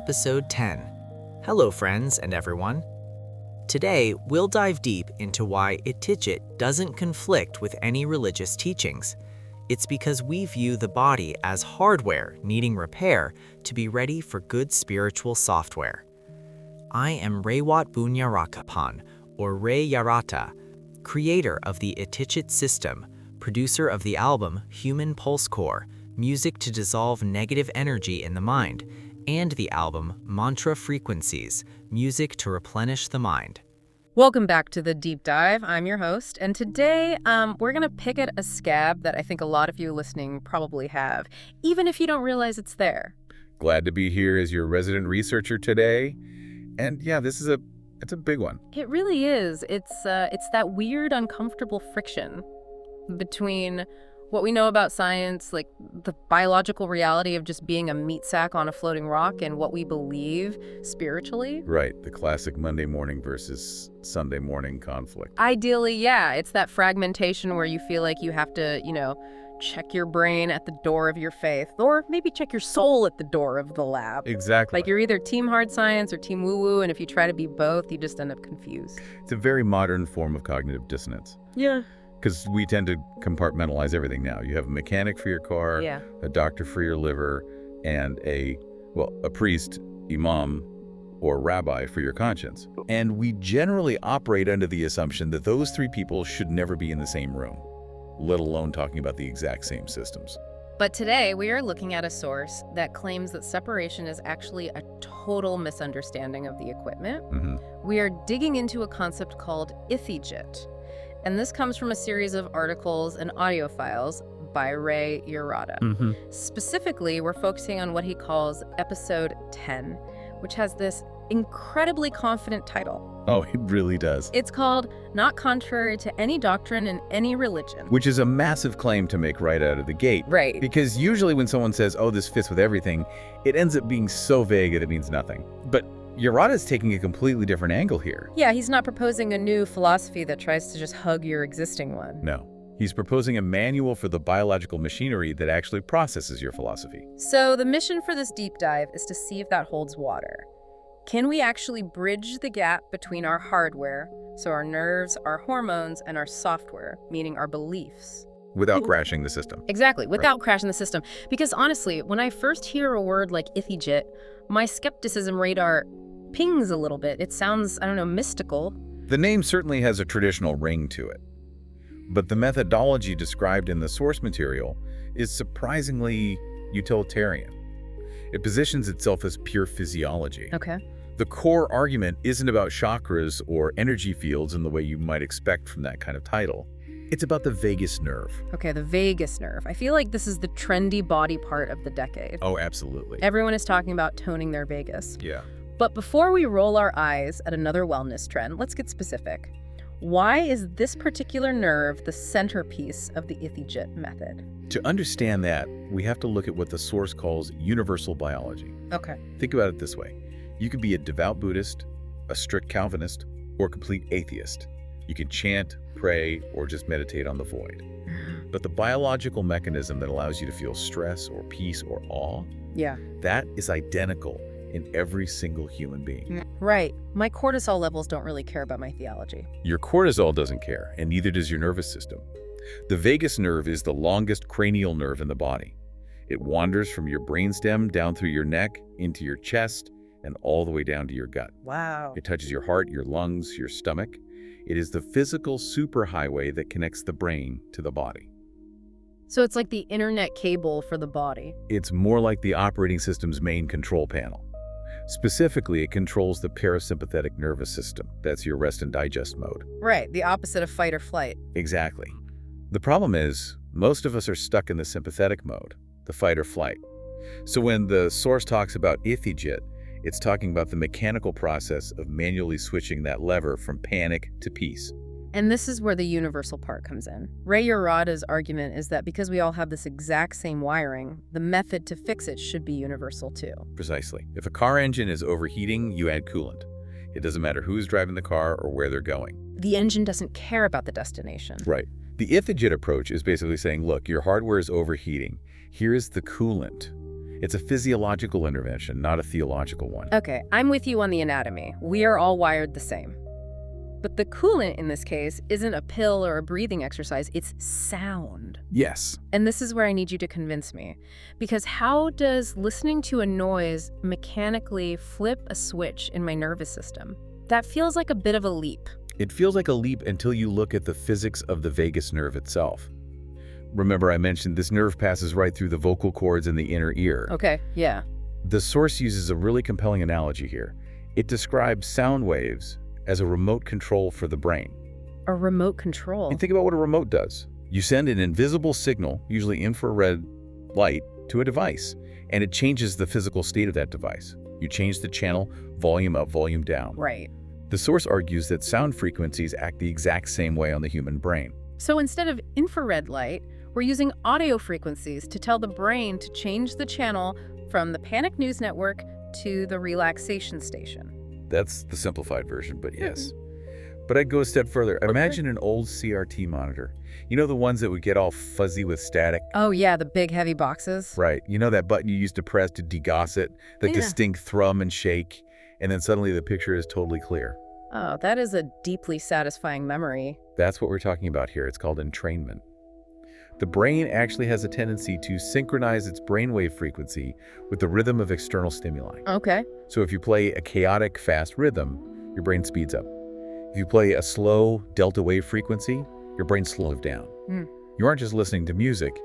Episode 10. Hello friends and everyone. Today, we'll dive deep into why ItthiJit doesn't conflict with any religious teachings. It's because we view the body as hardware needing repair to be ready for good spiritual software. I am Raywat Bunyarakapan, or Ray YARATA, creator of the ItthiJit system, producer of the album Human Pulsecore, music to dissolve negative energy in the mind, and the album Mantra Frequencies, music to replenish the mind. Welcome back to The Deep Dive. I'm your host, and today we're going to pick at a scab that I think a lot of you listening probably have, even if you don't realize it's there. Glad to be here as your resident researcher today. And yeah, it's a big one. It really is. It's that weird, uncomfortable friction between what we know about science, like the biological reality of just being a meat sack on a floating rock, and what we believe spiritually. Right, the classic Monday morning versus Sunday morning conflict. Ideally, yeah, it's that fragmentation where you feel like you have to, check your brain at the door of your faith, or maybe check your soul at the door of the lab. Exactly. Like you're either team hard science or team woo-woo, and if you try to be both, you just end up confused. It's a very modern form of cognitive dissonance. Yeah. Because we tend to compartmentalize everything now. You have a mechanic for your car, a doctor for your liver, and a priest, imam, or rabbi for your conscience. And we generally operate under the assumption that those three people should never be in the same room, let alone talking about the exact same systems. But today, we are looking at a source that claims that separation is actually a total misunderstanding of the equipment. We are digging into a concept called ItthiJit. And this comes from a series of articles and audio files by Ray YARATA. Specifically, we're focusing on what he calls Ep.10, which has this incredibly confident title. Oh, it really does. It's called Not Contrary to Any Doctrine in Any Religion. Which is a massive claim to make right out of the gate. Right. Because usually when someone says, oh, this fits with everything, it ends up being so vague that it means nothing. But YARATA's taking a completely different angle here. Yeah, he's not proposing a new philosophy that tries to just hug your existing one. No. He's proposing a manual for the biological machinery that actually processes your philosophy. So the mission for this deep dive is to see if that holds water. Can we actually bridge the gap between our hardware, so our nerves, our hormones, and our software, meaning our beliefs? Without crashing the system. Exactly, without crashing the system. Because honestly, when I first hear a word like ItthiJit, my skepticism radar pings a little bit. It sounds, mystical. The name certainly has a traditional ring to it. But the methodology described in the source material is surprisingly utilitarian. It positions itself as pure physiology. Okay. The core argument isn't about chakras or energy fields in the way you might expect from that kind of title. It's about the vagus nerve. Okay, the vagus nerve. I feel like this is the trendy body part of the decade. Oh, absolutely. Everyone is talking about toning their vagus. Yeah. But before we roll our eyes at another wellness trend, let's get specific. Why is this particular nerve the centerpiece of the ItthiJit method? To understand that, we have to look at what the source calls universal biology. Okay. Think about it this way. You could be a devout Buddhist, a strict Calvinist, or a complete atheist. You can chant, pray, or just meditate on the void. But the biological mechanism that allows you to feel stress or peace or awe, that is identical in every single human being. Right. My cortisol levels don't really care about my theology. Your cortisol doesn't care, and neither does your nervous system. The vagus nerve is the longest cranial nerve in the body. It wanders from your brainstem down through your neck, into your chest, and all the way down to your gut. Wow. It touches your heart, your lungs, your stomach. It is the physical superhighway that connects the brain to the body. So it's like the internet cable for the body. It's more like the operating system's main control panel. Specifically, it controls the parasympathetic nervous system. That's your rest and digest mode. Right, the opposite of fight or flight. Exactly. The problem is, most of us are stuck in the sympathetic mode, the fight or flight. So when the source talks about ItthiJit, it's talking about the mechanical process of manually switching that lever from panic to peace. And this is where the universal part comes in. Ray YARATA's argument is that because we all have this exact same wiring, the method to fix it should be universal too. Precisely. If a car engine is overheating, you add coolant. It doesn't matter who's driving the car or where they're going. The engine doesn't care about the destination. Right. The ItthiJit approach is basically saying, look, your hardware is overheating. Here's the coolant. It's a physiological intervention, not a theological one. Okay, I'm with you on the anatomy. We are all wired the same. But the coolant in this case isn't a pill or a breathing exercise, it's sound. Yes. And this is where I need you to convince me. Because how does listening to a noise mechanically flip a switch in my nervous system? That feels like a bit of a leap. It feels like a leap until you look at the physics of the vagus nerve itself. Remember, I mentioned this nerve passes right through the vocal cords in the inner ear. Okay, yeah. The source uses a really compelling analogy here. It describes sound waves as a remote control for the brain. A remote control? And think about what a remote does. You send an invisible signal, usually infrared light, to a device, and it changes the physical state of that device. You change the channel, volume up, volume down. Right. The source argues that sound frequencies act the exact same way on the human brain. So instead of infrared light, we're using audio frequencies to tell the brain to change the channel from the panic news network to the relaxation station. That's the simplified version, but yes. But I'd go a step further. Imagine an old CRT monitor. You know the ones that would get all fuzzy with static? Oh yeah, the big heavy boxes? Right. You know that button you used to press to degauss it? The distinct thrum and shake, and then suddenly the picture is totally clear. Oh, that is a deeply satisfying memory. That's what we're talking about here. It's called entrainment. The brain actually has a tendency to synchronize its brainwave frequency with the rhythm of external stimuli. Okay. So if you play a chaotic, fast rhythm, your brain speeds up. If you play a slow delta wave frequency, your brain slows down. You aren't just listening to music,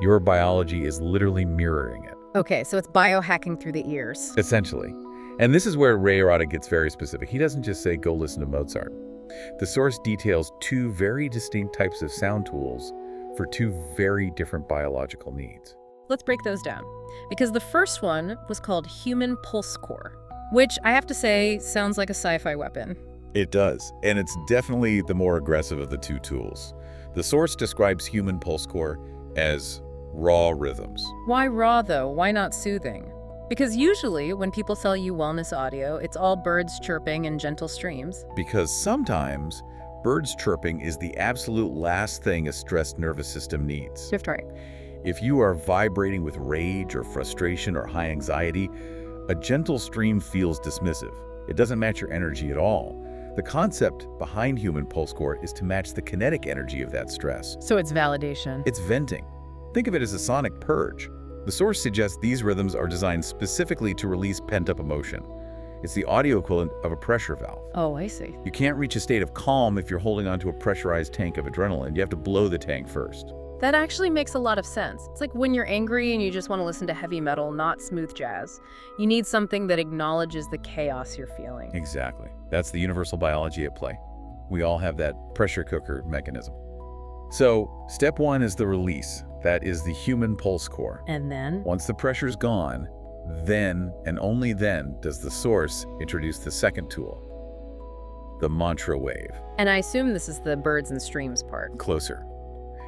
your biology is literally mirroring it. Okay, so it's biohacking through the ears. Essentially. And this is where YARATA gets very specific. He doesn't just say, go listen to Mozart. The source details two very distinct types of sound tools for two very different biological needs. Let's break those down. Because the first one was called human Pulsecore, which I have to say sounds like a sci-fi weapon. It does, and it's definitely the more aggressive of the two tools. The source describes human Pulsecore as raw rhythms. Why raw, though? Why not soothing? Because usually when people sell you wellness audio, it's all birds chirping and gentle streams. Because sometimes birds chirping is the absolute last thing a stressed nervous system needs. Shift right. If you are vibrating with rage or frustration or high anxiety, a gentle stream feels dismissive. It doesn't match your energy at all. The concept behind human Pulsecore is to match the kinetic energy of that stress. So it's validation. It's venting. Think of it as a sonic purge. The source suggests these rhythms are designed specifically to release pent-up emotion. It's the audio equivalent of a pressure valve. Oh, I see. You can't reach a state of calm if you're holding onto a pressurized tank of adrenaline. You have to blow the tank first. That actually makes a lot of sense. It's like when you're angry and you just want to listen to heavy metal, not smooth jazz. You need something that acknowledges the chaos you're feeling. Exactly. That's the universal biology at play. We all have that pressure cooker mechanism. So, step one is the release. That is the human Pulsecore. And then? Once the pressure's gone, then and only then does the source introduce the second tool, the mantra wave. And I assume this is the birds and streams part. Closer.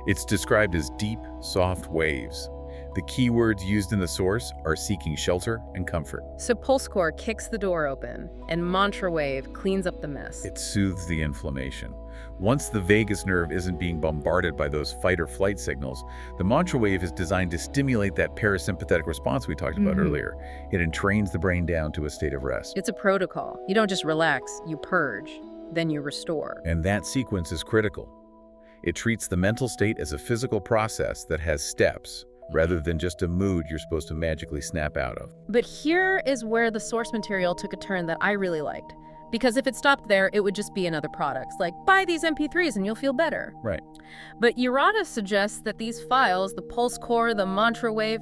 It's described as deep, soft waves. The key words used in the source are seeking shelter and comfort. So Pulsecore kicks the door open, and mantra wave cleans up the mess. It soothes the inflammation. Once the vagus nerve isn't being bombarded by those fight or flight signals, the mantra wave is designed to stimulate that parasympathetic response we talked about earlier. It entrains the brain down to a state of rest. It's a protocol. You don't just relax, you purge, then you restore. And that sequence is critical. It treats the mental state as a physical process that has steps, rather than just a mood you're supposed to magically snap out of. But here is where the source material took a turn that I really liked. Because if it stopped there, it would just be another product, like, buy these MP3s and you'll feel better. Right. But YARATA suggests that these files, the Pulsecore, the mantra wave,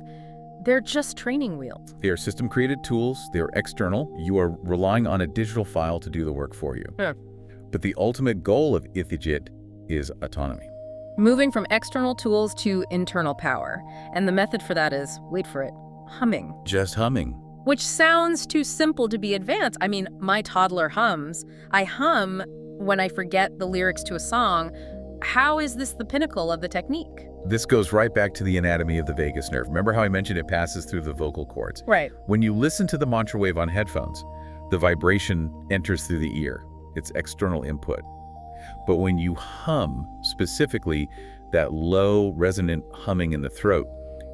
they're just training wheels. They are system-created tools. They are external. You are relying on a digital file to do the work for you. Yeah. But the ultimate goal of ItthiJit is autonomy. Moving from external tools to internal power. And the method for that is, wait for it, humming. Just humming. Which sounds too simple to be advanced. I mean, my toddler hums. I hum when I forget the lyrics to a song. How is this the pinnacle of the technique? This goes right back to the anatomy of the vagus nerve. Remember how I mentioned it passes through the vocal cords? Right. When you listen to the mantra wave on headphones, the vibration enters through the ear. It's external input. But when you hum, specifically that low resonant humming in the throat,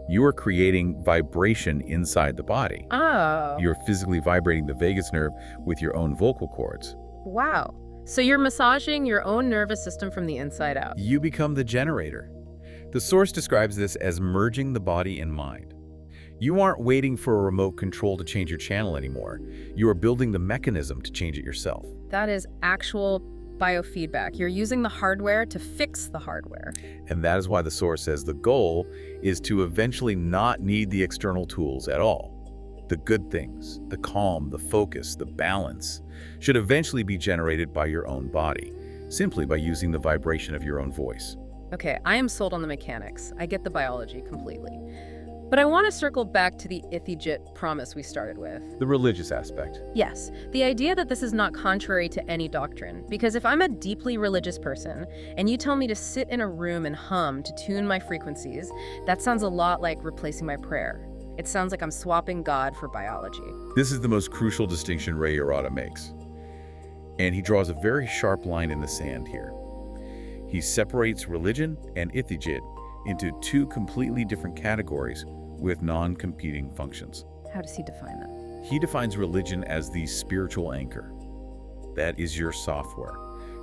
You are creating vibration inside the body. Oh. You're physically vibrating the vagus nerve with your own vocal cords. Wow. So you're massaging your own nervous system from the inside out. You become the generator. The source describes this as merging the body and mind. You aren't waiting for a remote control to change your channel anymore. You are building the mechanism to change it yourself. That is actual biofeedback. You're using the hardware to fix the hardware. And that is why the source says the goal is to eventually not need the external tools at all. The good things, the calm, the focus, the balance, should eventually be generated by your own body, simply by using the vibration of your own voice. Okay, I am sold on the mechanics. I get the biology completely. But I want to circle back to the ItthiJit promise we started with. The religious aspect. Yes, the idea that this is not contrary to any doctrine. Because if I'm a deeply religious person, and you tell me to sit in a room and hum to tune my frequencies, that sounds a lot like replacing my prayer. It sounds like I'm swapping God for biology. This is the most crucial distinction YARATA makes. And he draws a very sharp line in the sand here. He separates religion and ItthiJit into two completely different categories with non-competing functions. How does he define that? He defines religion as the spiritual anchor. That is your software.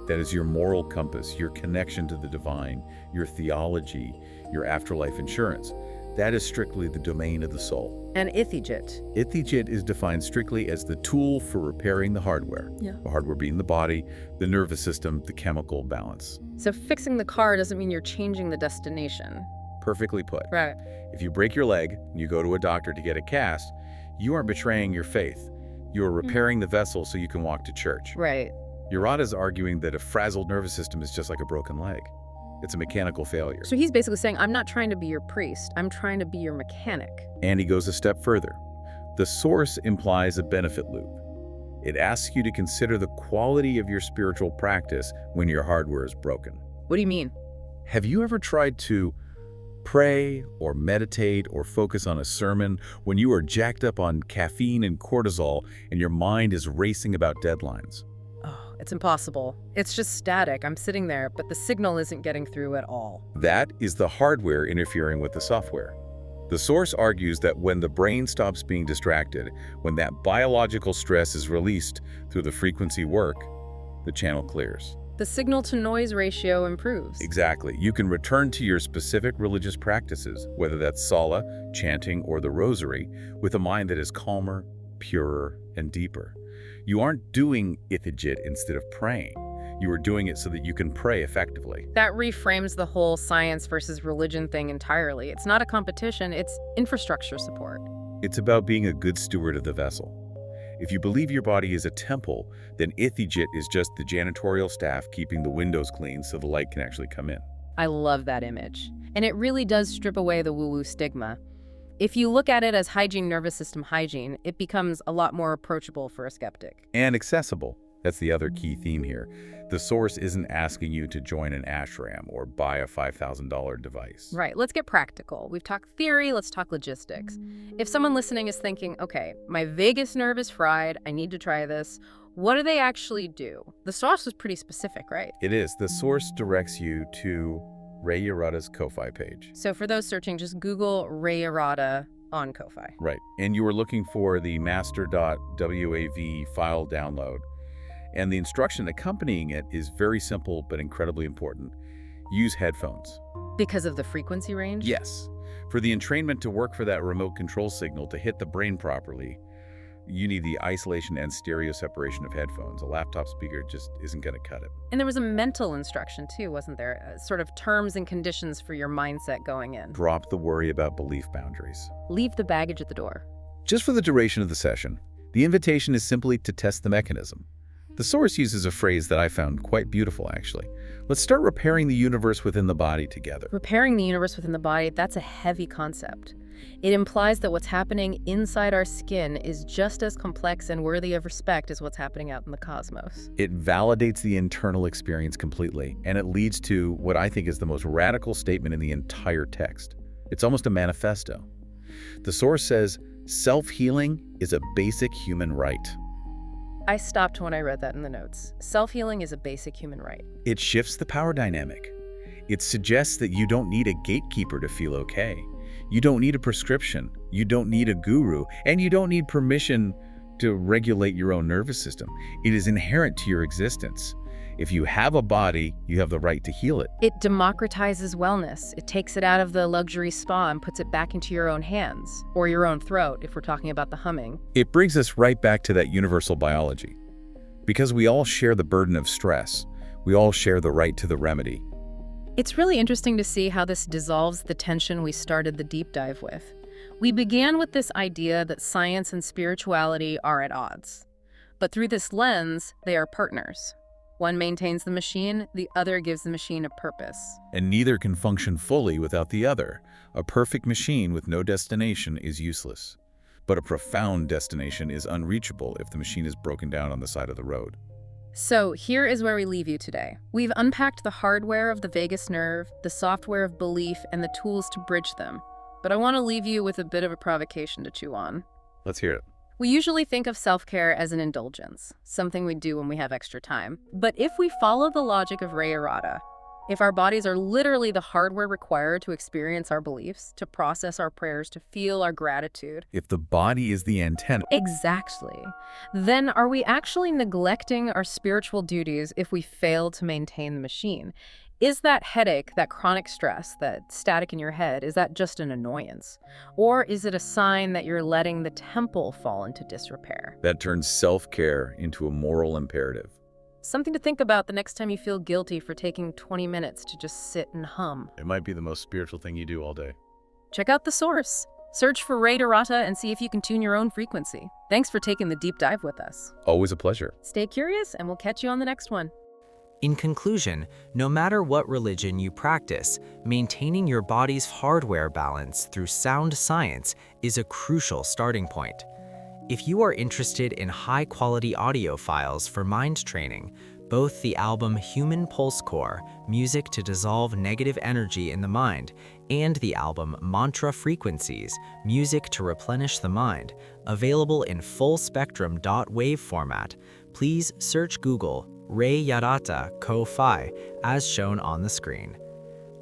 That is your moral compass, your connection to the divine, your theology, your afterlife insurance. That is strictly the domain of the soul. And ItthiJit? ItthiJit is defined strictly as the tool for repairing the hardware. Yeah. The hardware being the body, the nervous system, the chemical balance. So fixing the car doesn't mean you're changing the destination. Perfectly put. Right. If you break your leg and you go to a doctor to get a cast, you aren't betraying your faith. You are repairing the vessel so you can walk to church. Right. YARATA is arguing that a frazzled nervous system is just like a broken leg. It's a mechanical failure. So he's basically saying, I'm not trying to be your priest. I'm trying to be your mechanic. And he goes a step further. The source implies a benefit loop. It asks you to consider the quality of your spiritual practice when your hardware is broken. What do you mean? Have you ever tried to pray or meditate or focus on a sermon when you are jacked up on caffeine and cortisol and your mind is racing about deadlines? Oh, it's impossible. It's just static. I'm sitting there, but the signal isn't getting through at all. That is the hardware interfering with the software. The source argues that when the brain stops being distracted, when that biological stress is released through the frequency work, the channel clears. The signal-to-noise ratio improves. Exactly. You can return to your specific religious practices, whether that's sala, chanting, or the rosary, with a mind that is calmer, purer, and deeper. You aren't doing ItthiJit instead of praying. You are doing it so that you can pray effectively. That reframes the whole science versus religion thing entirely. It's not a competition, it's infrastructure support. It's about being a good steward of the vessel. If you believe your body is a temple, then ItthiJit is just the janitorial staff keeping the windows clean so the light can actually come in. I love that image. And it really does strip away the woo-woo stigma. If you look at it as hygiene, nervous system hygiene, it becomes a lot more approachable for a skeptic. And accessible. That's the other key theme here. The source isn't asking you to join an ashram or buy a $5,000 device. Right, let's get practical. We've talked theory, let's talk logistics. If someone listening is thinking, okay, my vagus nerve is fried, I need to try this, what do they actually do? The source was pretty specific, right? It is. The source directs you to YARATA's Ko-Fi page. So for those searching, just Google YARATA on Ko-Fi. Right, and you are looking for the master.wav file download. And the instruction accompanying it is very simple but incredibly important. Use headphones. Because of the frequency range? Yes. For the entrainment to work for that remote control signal to hit the brain properly, you need the isolation and stereo separation of headphones. A laptop speaker just isn't going to cut it. And there was a mental instruction too, wasn't there? Sort of terms and conditions for your mindset going in. Drop the worry about belief boundaries. Leave the baggage at the door. Just for the duration of the session, the invitation is simply to test the mechanism. The source uses a phrase that I found quite beautiful, actually. Let's start repairing the universe within the body together. Repairing the universe within the body, that's a heavy concept. It implies that what's happening inside our skin is just as complex and worthy of respect as what's happening out in the cosmos. It validates the internal experience completely, and it leads to what I think is the most radical statement in the entire text. It's almost a manifesto. The source says, self-healing is a basic human right. I stopped when I read that in the notes. Self-healing is a basic human right. It shifts the power dynamic. It suggests that you don't need a gatekeeper to feel okay. You don't need a prescription, you don't need a guru, and you don't need permission to regulate your own nervous system. It is inherent to your existence. If you have a body, you have the right to heal it. It democratizes wellness. It takes it out of the luxury spa and puts it back into your own hands, or your own throat, if we're talking about the humming. It brings us right back to that universal biology. Because we all share the burden of stress, we all share the right to the remedy. It's really interesting to see how this dissolves the tension we started the deep dive with. We began with this idea that science and spirituality are at odds. But through this lens, they are partners. One maintains the machine, the other gives the machine a purpose. And neither can function fully without the other. A perfect machine with no destination is useless. But a profound destination is unreachable if the machine is broken down on the side of the road. So here is where we leave you today. We've unpacked the hardware of the vagus nerve, the software of belief, and the tools to bridge them. But I want to leave you with a bit of a provocation to chew on. Let's hear it. We usually think of self-care as an indulgence, something we do when we have extra time. But if we follow the logic of YARATA, if our bodies are literally the hardware required to experience our beliefs, to process our prayers, to feel our gratitude. If the body is the antenna. Exactly. Then are we actually neglecting our spiritual duties if we fail to maintain the machine? Is that headache, that chronic stress, that static in your head, is that just an annoyance? Or is it a sign that you're letting the temple fall into disrepair? That turns self-care into a moral imperative. Something to think about the next time you feel guilty for taking 20 minutes to just sit and hum. It might be the most spiritual thing you do all day. Check out the source. Search for YARATA and see if you can tune your own frequency. Thanks for taking the deep dive with us. Always a pleasure. Stay curious, and we'll catch you on the next one. In conclusion, no matter what religion you practice, maintaining your body's hardware balance through sound science is a crucial starting point. If you are interested in high-quality audio files for mind training, both the album Human Pulsecore, Music to Dissolve Negative Energy in the Mind, and the album Mantra Frequencies, Music to Replenish the Mind, available in full-spectrum .wave format, please search Google YARATA Ko-Fi as shown on the screen.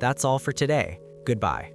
That's all for today. Goodbye.